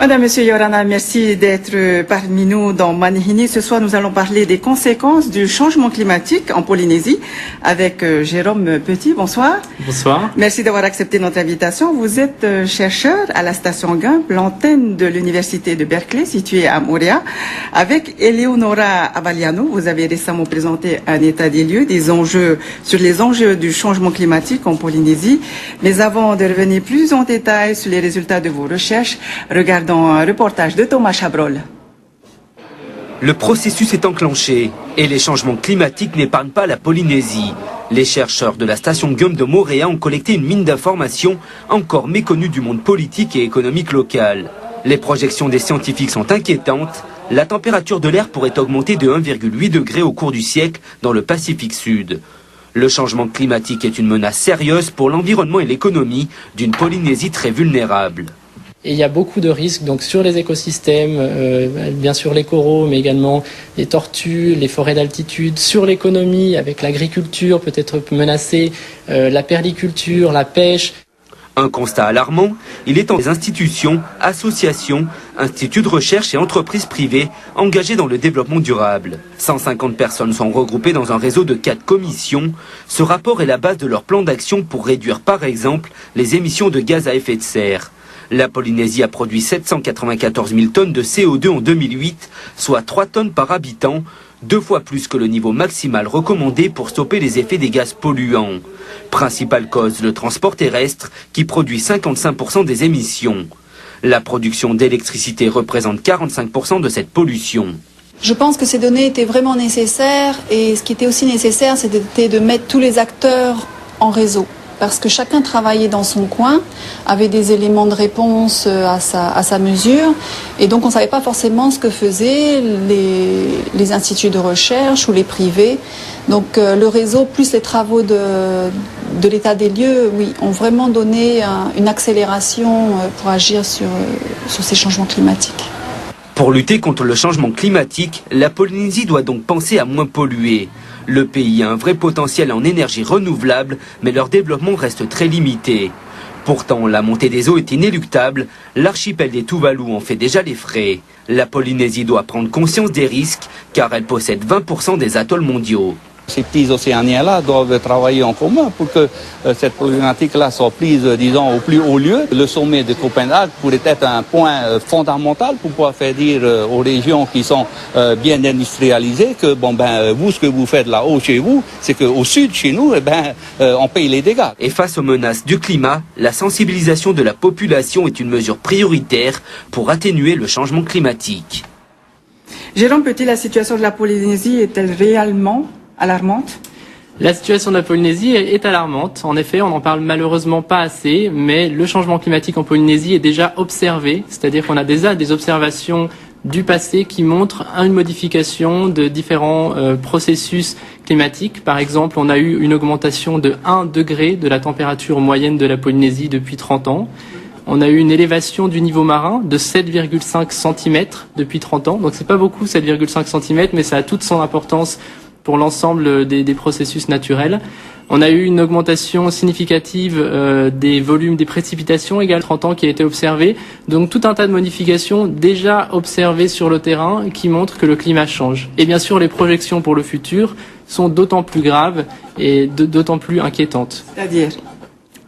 Madame, Monsieur Yorana, merci d'être parmi nous dans Manihini. Ce soir, nous allons parler des conséquences du changement climatique en Polynésie avec Jérôme Petit. Bonsoir. Bonsoir. Merci d'avoir accepté notre invitation. Vous êtes chercheur à la station Gump, l'antenne de l'université de Berkeley, située à Moorea. Avec Eleonora Abaliano, vous avez récemment présenté un état des lieux sur les enjeux du changement climatique en Polynésie. Mais avant de revenir plus en détail sur les résultats de vos recherches, regardons un reportage de Thomas Chabrol. Le processus est enclenché et les changements climatiques n'épargnent pas la Polynésie. Les chercheurs de la station Gump de Moorea ont collecté une mine d'informations encore méconnue du monde politique et économique local. Les projections des scientifiques sont inquiétantes. La température de l'air pourrait augmenter de 1,8 degré au cours du siècle dans le Pacifique Sud. Le changement climatique est une menace sérieuse pour l'environnement et l'économie d'une Polynésie très vulnérable. Et il y a beaucoup de risques donc sur les écosystèmes, bien sûr les coraux, mais également les tortues, les forêts d'altitude, sur l'économie avec l'agriculture peut-être menacée, la perliculture, la pêche. Un constat alarmant, il est en des institutions, associations, instituts de recherche et entreprises privées engagées dans le développement durable. 150 personnes sont regroupées dans un réseau de 4 commissions. Ce rapport est la base de leur plan d'action pour réduire par exemple les émissions de gaz à effet de serre. La Polynésie a produit 794 000 tonnes de CO2 en 2008, soit 3 tonnes par habitant, 2 fois plus que le niveau maximal recommandé pour stopper les effets des gaz polluants. Principale cause, le transport terrestre, qui produit 55% des émissions. La production d'électricité représente 45% de cette pollution. Je pense que ces données étaient vraiment nécessaires et ce qui était aussi nécessaire, c'était de mettre tous les acteurs en réseau. Parce que chacun travaillait dans son coin, avait des éléments de réponse à sa mesure. Et donc on ne savait pas forcément ce que faisaient les instituts de recherche ou les privés. Donc le réseau plus les travaux de l'état des lieux, oui, ont vraiment donné une accélération pour agir sur ces changements climatiques. Pour lutter contre le changement climatique, la Polynésie doit donc penser à moins polluer. Le pays a un vrai potentiel en énergie renouvelable, mais leur développement reste très limité. Pourtant, la montée des eaux est inéluctable. L'archipel des Tuvalu en fait déjà les frais. La Polynésie doit prendre conscience des risques, car elle possède 20% des atolls mondiaux. Ces petits océaniens-là doivent travailler en commun pour que cette problématique-là soit prise, disons, au plus haut lieu. Le sommet de Copenhague pourrait être un point fondamental pour pouvoir faire dire aux régions qui sont bien industrialisées que, vous, ce que vous faites là-haut chez vous, c'est qu'au sud, chez nous, on paye les dégâts. Et face aux menaces du climat, la sensibilisation de la population est une mesure prioritaire pour atténuer le changement climatique. Jérôme Petit, la situation de la Polynésie est-elle réellement alarmante? La situation de la Polynésie est alarmante. En effet, on n'en parle malheureusement pas assez, mais le changement climatique en Polynésie est déjà observé. C'est-à-dire qu'on a déjà des observations du passé qui montrent une modification de différents processus climatiques. Par exemple, on a eu une augmentation de 1 degré de la température moyenne de la Polynésie depuis 30 ans. On a eu une élévation du niveau marin de 7,5 cm depuis 30 ans. Donc c'est pas beaucoup, 7,5 cm, mais ça a toute son importance pour l'ensemble des processus naturels. On a eu une augmentation significative des volumes des précipitations également 30 ans qui a été observée. Donc tout un tas de modifications déjà observées sur le terrain qui montrent que le climat change. Et bien sûr, les projections pour le futur sont d'autant plus graves et d'autant plus inquiétantes. C'est-à-dire ?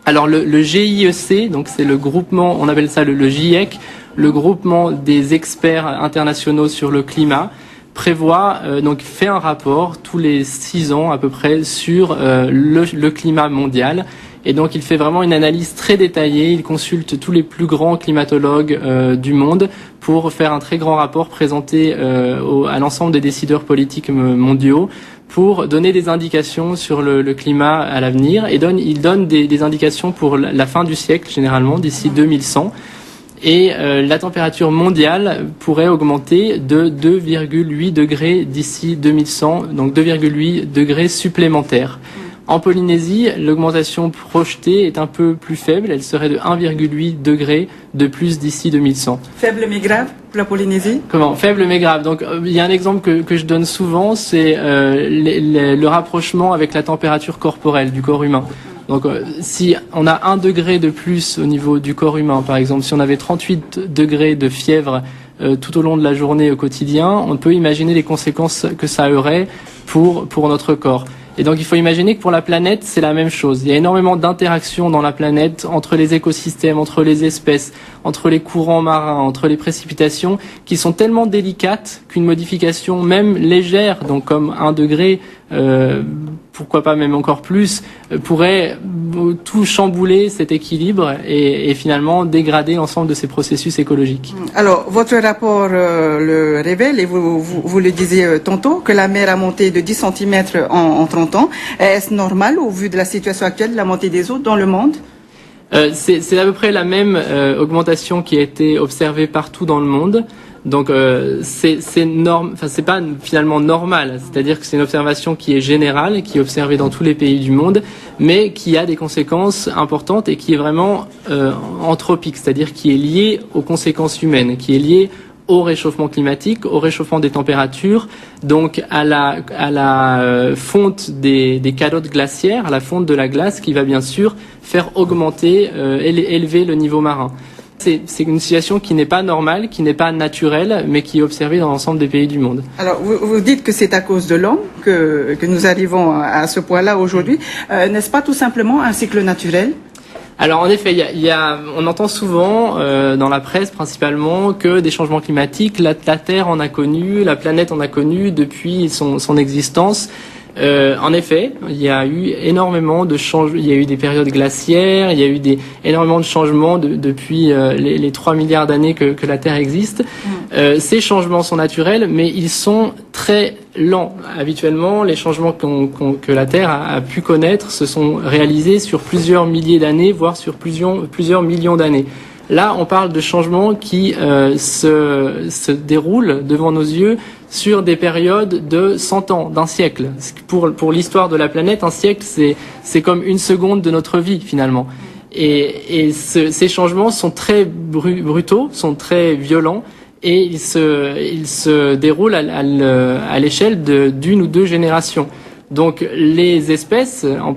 Alors le GIEC, donc c'est le groupement, on appelle ça le GIEC, le groupement des experts internationaux sur le climat, prévoit, fait un rapport tous les 6 ans à peu près sur le climat mondial. Et donc il fait vraiment une analyse très détaillée, il consulte tous les plus grands climatologues du monde pour faire un très grand rapport présenté à l'ensemble des décideurs politiques mondiaux pour donner des indications sur le climat à l'avenir. Et il donne des indications pour la fin du siècle, généralement, d'ici 2100. Et la température mondiale pourrait augmenter de 2,8 degrés d'ici 2100, donc 2,8 degrés supplémentaires. En Polynésie, l'augmentation projetée est un peu plus faible, elle serait de 1,8 degrés de plus d'ici 2100. Faible mais grave pour la Polynésie ? Comment ? Faible mais grave. Donc il y a un exemple que je donne souvent, c'est le rapprochement avec la température corporelle du corps humain. Donc si on a 1 degré de plus au niveau du corps humain, par exemple, si on avait 38 degrés de fièvre tout au long de la journée au quotidien, on peut imaginer les conséquences que ça aurait pour notre corps. Et donc il faut imaginer que pour la planète, c'est la même chose. Il y a énormément d'interactions dans la planète entre les écosystèmes, entre les espèces, entre les courants marins, entre les précipitations, qui sont tellement délicates qu'une modification même légère, donc comme 1 degré, pourquoi pas même encore plus, pourrait tout chambouler cet équilibre et finalement dégrader l'ensemble de ces processus écologiques. Alors, votre rapport le révèle, et vous le disiez tantôt, que la mer a monté de 10 cm en 30 ans. Est-ce normal au vu de la situation actuelle de la montée des eaux dans le monde ? C'est à peu près la même augmentation qui a été observée partout dans le monde. Donc c'est pas finalement normal, c'est-à-dire que c'est une observation qui est générale, qui est observée dans tous les pays du monde, mais qui a des conséquences importantes et qui est vraiment anthropique, c'est-à-dire qui est liée aux conséquences humaines, qui est liée au réchauffement climatique, au réchauffement des températures, donc à la fonte des calottes glaciaires, à la fonte de la glace qui va bien sûr faire augmenter, élever le niveau marin. C'est une situation qui n'est pas normale, qui n'est pas naturelle, mais qui est observée dans l'ensemble des pays du monde. Alors, vous dites que c'est à cause de l'homme que nous arrivons à ce point-là aujourd'hui. N'est-ce pas tout simplement un cycle naturel ? Alors en effet, on entend souvent dans la presse principalement que des changements climatiques, la Terre en a connu, la planète en a connu depuis son existence. En effet, il y a eu énormément de changements, il y a eu des périodes glaciaires, il y a eu énormément de changements depuis les 3 milliards d'années que la Terre existe. Ces changements sont naturels, mais ils sont très lents. Habituellement, les changements que la Terre a pu connaître se sont réalisés sur plusieurs milliers d'années, voire sur plusieurs millions d'années. Là, on parle de changements qui se déroulent devant nos yeux sur des périodes de 100 ans, d'un siècle. Pour l'histoire de la planète, un siècle, c'est comme 1 seconde de notre vie, finalement. Et ces changements sont très brutaux, sont très violents, et ils se déroulent à l'échelle d'1 ou 2 générations. Donc les espèces, en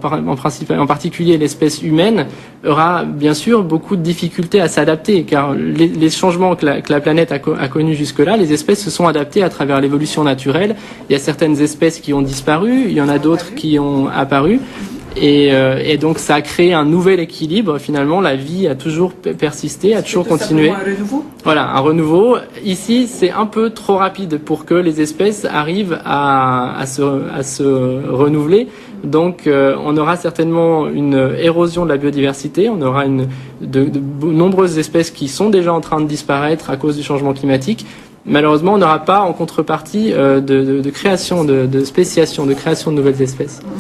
particulier l'espèce humaine, aura bien sûr beaucoup de difficultés à s'adapter, car les changements que la planète a connus jusque-là, les espèces se sont adaptées à travers l'évolution naturelle. Il y a certaines espèces qui ont disparu, il y en a d'autres qui ont apparu. Et donc ça a créé un nouvel équilibre. Finalement, la vie a toujours persisté, a toujours continué. Un renouveau ? Voilà, un renouveau. Ici, c'est un peu trop rapide pour que les espèces arrivent à se renouveler. Donc, on aura certainement une érosion de la biodiversité. On aura de nombreuses espèces qui sont déjà en train de disparaître à cause du changement climatique. Malheureusement, on n'aura pas en contrepartie de création, de spéciation, de création de nouvelles espèces.